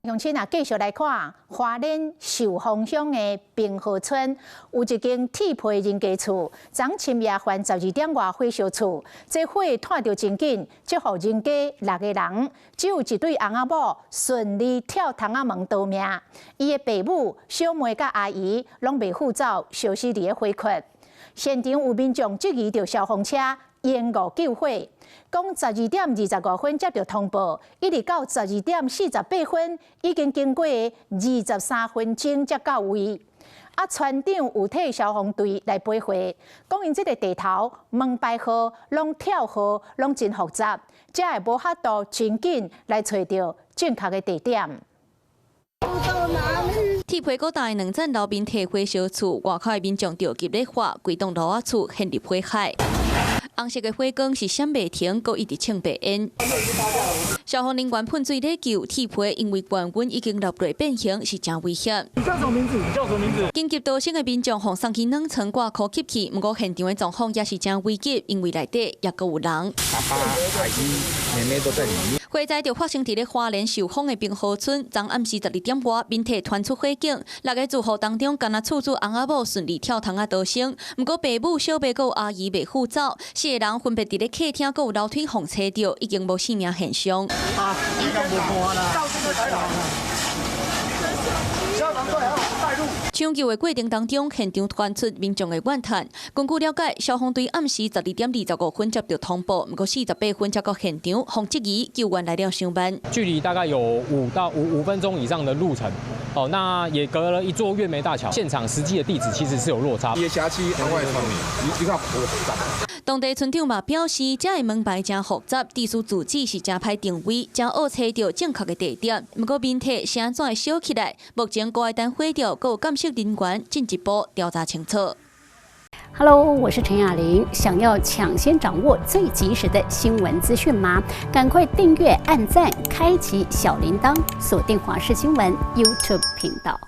乡亲啊，继续来看花莲寿丰乡的平和村有一间铁皮人家厝，昨深夜还12点外火烧厝，这火炭着真紧，这户人家6个人，只有一对翁仔某顺利跳窗仔门逃命，伊的爸母、小妹甲阿姨拢未赴走，消失伫个火窟。现场有民众质疑着消防车延误救火，讲12点25分接到通报，一直到12点48分，已经经过23分钟才到位。村长有替消防队来陪会，讲因这个地头门牌号、拢跳号拢真复杂，才会无法度真紧来找到正确的地点。铁皮高大2层楼面铁火烧厝，外口的民众着急咧火，规栋楼仔厝陷入火海。红色的火光是闪袂停，阁一直冲白烟。消防人员喷水咧救铁皮，因为原温已经落落变形，是真危险。你叫什么名字？你叫什么名字？紧急逃生的民众互送去2层挂科吸气，不过现场的状况也是真危急，因为内底也阁有人。爸爸、阿姨、妹妹都在里面。火灾就发生伫咧花莲寿丰的平和村，昨暗时12点外，面体传出火警，6个住户当中，干那厝主翁仔某顺利跳窗仔逃生，不过爸母、小妹佮阿姨未赴走，4个人分别伫咧客厅佮有楼梯互车着，已经无性命现象。应该无看啦。抢救的过程当中，现场传出民众的怨叹。根据了解，消防队暗时12点25分接到通报，不过48分才到现场，方质疑救援来了伤慢。距离大概有5分钟以上的路程，那也隔了一座月眉大桥，现场实际的地址其实是有落差。也辖区额外窗面，你看复杂。当地村长嘛表示，这个门牌真复杂，地书字迹是真歹定位，真恶找到正确的地点。不过面体是安怎会烧起来？目前高台单火调，还有监视人员进一步调查清楚。Hello， 我是陈雅玲。想要抢先掌握最及时的新闻资讯吗？赶快订阅、按赞、开启小铃铛，锁定华视新闻 YouTube 频道。